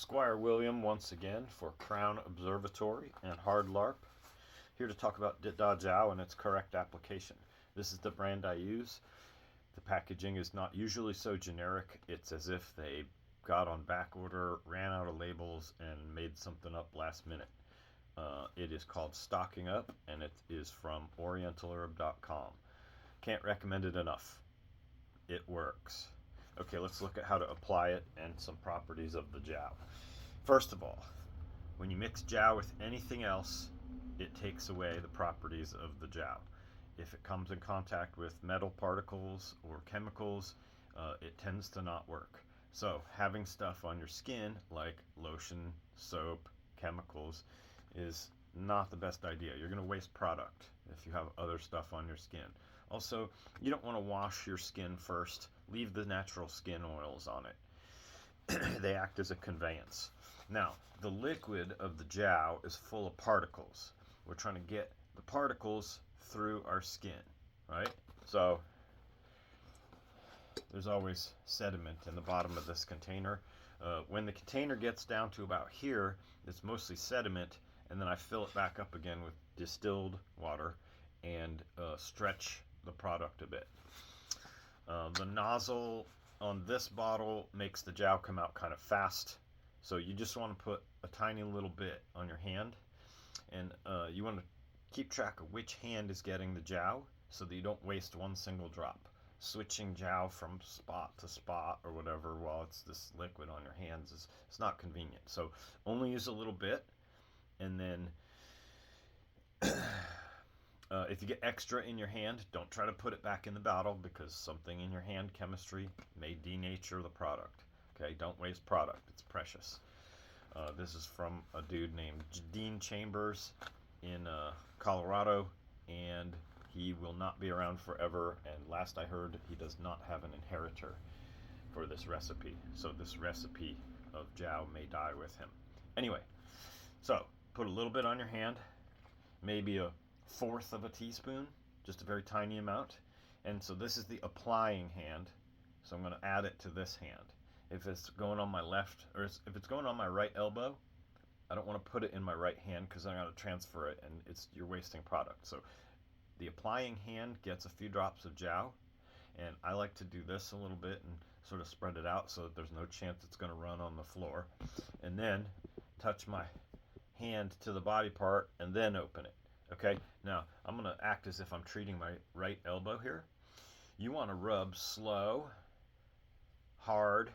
Squire William once again for Crown Observatory and Hard LARP. Here to talk about Da Jiao and its correct application. This is the brand I use. The packaging is not usually so generic. It's as if they got on back order, ran out of labels, and made something up last minute. It is called Stocking Up, and it is from orientalherb.com. Can't recommend it enough. It works. Okay, let's look at how to apply it and some properties of the Jiao. First of all, when you mix Jiao with anything else, it takes away the properties of the Jiao. If it comes in contact with metal particles or chemicals, it tends to not work. So having stuff on your skin like lotion, soap, chemicals is not the best idea. You're going to waste product if you have other stuff on your skin. Also, you don't want to wash your skin first. Leave the natural skin oils on it. They act as a conveyance. Now, the liquid of the Jiao is full of particles. We're trying to get the particles through our skin, right? So there's always sediment in the bottom of this container. When the container gets down to about here, it's mostly sediment, and then I fill it back up again with distilled water and stretch the product a bit. The nozzle on this bottle makes the Jiao come out kind of fast, so you just want to put a tiny little bit on your hand, and you want to keep track of which hand is getting the Jiao so that you don't waste one single drop. Switching Jiao from spot to spot or whatever while it's this liquid on your hands it's not convenient. So only use a little bit, and then if you get extra in your hand, don't try to put it back in the bottle because something in your hand chemistry may denature the product. Okay, don't waste product. It's precious. This is from a dude named Dean Chambers in Colorado, and he will not be around forever, and last I heard he does not have an inheritor for this recipe, so this recipe of Jiao may die with him. Anyway, so put a little bit on your hand, maybe a fourth of a teaspoon, just a very tiny amount, and so this is the applying hand, so I'm going to add it to this hand. If it's going on my left, or if it's going on my right elbow, I don't want to put it in my right hand because I'm going to transfer it, and you're wasting product. So the applying hand gets a few drops of Jiao, and I like to do this a little bit and sort of spread it out so that there's no chance it's going to run on the floor. And then touch my hand to the body part and then open it. Okay, now I'm going to act as if I'm treating my right elbow here. You want to rub slow, hard,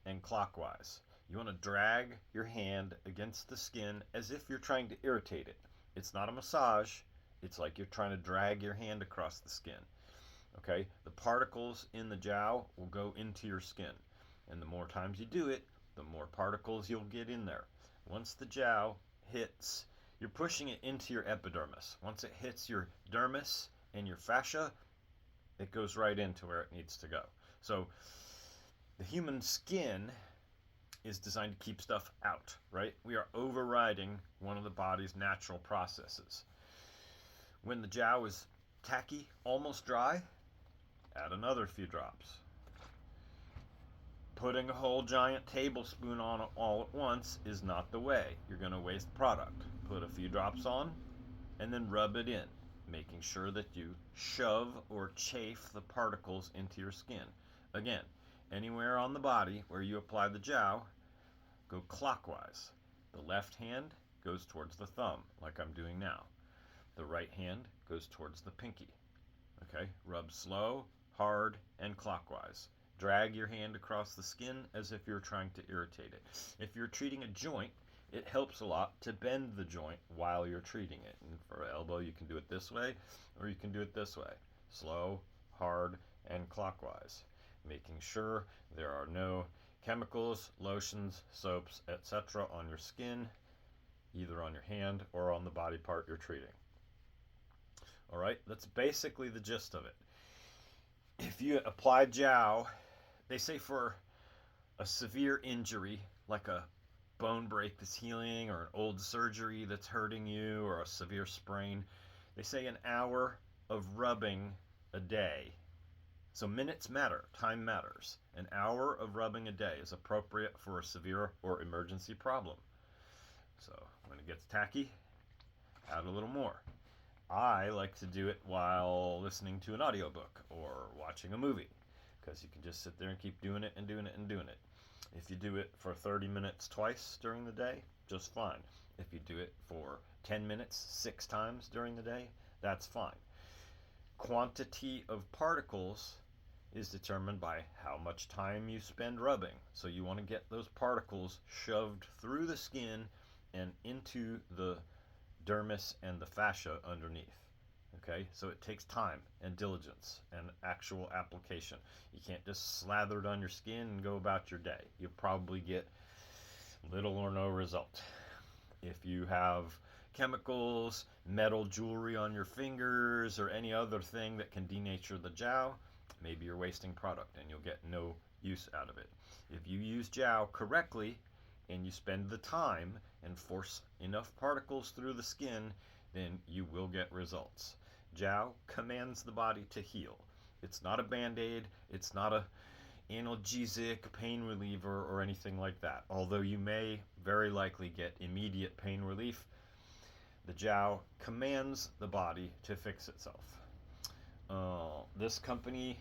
and clockwise. You want to drag your hand against the skin as if you're trying to irritate it. It's not a massage. It's like you're trying to drag your hand across the skin. Okay? The particles in the Jiao will go into your skin. And the more times you do it, the more particles you'll get in there. Once the Jiao hits, you're pushing it into your epidermis. Once it hits your dermis and your fascia, it goes right into where it needs to go. So the human skin is designed to keep stuff out, right? We are overriding one of the body's natural processes. When the Jiao is tacky, almost dry, add another few drops. Putting a whole giant tablespoon on all at once is not the way. You're going to waste product. Put a few drops on and then rub it in, making sure that you shove or chafe the particles into your skin. Again, anywhere on the body where you apply the Jiao, go clockwise. The left hand goes towards the thumb, like I'm doing now. The right hand goes towards the pinky. Okay, rub slow, hard, and clockwise. Drag your hand across the skin as if you're trying to irritate it. If you're treating a joint, it helps a lot to bend the joint while you're treating it. And for an elbow, you can do it this way, or you can do it this way. Slow, hard, and clockwise. Making sure there are no chemicals, lotions, soaps, etc. on your skin, either on your hand or on the body part you're treating. All right, that's basically the gist of it. If you apply Jiao, they say for a severe injury, like a bone break that's healing or an old surgery that's hurting you or a severe sprain, they say an hour of rubbing a day So minutes matter, time matters. An hour of rubbing a day is appropriate for a severe or emergency problem. So when it gets tacky, add a little more. I like to do it while listening to an audiobook or watching a movie, because you can just sit there and keep doing it and doing it and doing it. If you do it for 30 minutes twice during the day, just fine. If you do it for 10 minutes 6 times during the day, that's fine. Quantity of particles is determined by how much time you spend rubbing. So you want to get those particles shoved through the skin and into the dermis and the fascia underneath. Okay, so it takes time and diligence and actual application. You can't just slather it on your skin and go about your day. You'll probably get little or no result. If you have chemicals, metal jewelry on your fingers, or any other thing that can denature the jowl, maybe you're wasting product and you'll get no use out of it. If you use jowl correctly and you spend the time and force enough particles through the skin, then you will get results. Jowl commands the body to heal. It's not a band-aid, it's not a analgesic, pain reliever, or anything like that. Although you may very likely get immediate pain relief, the jowl commands the body to fix itself. This company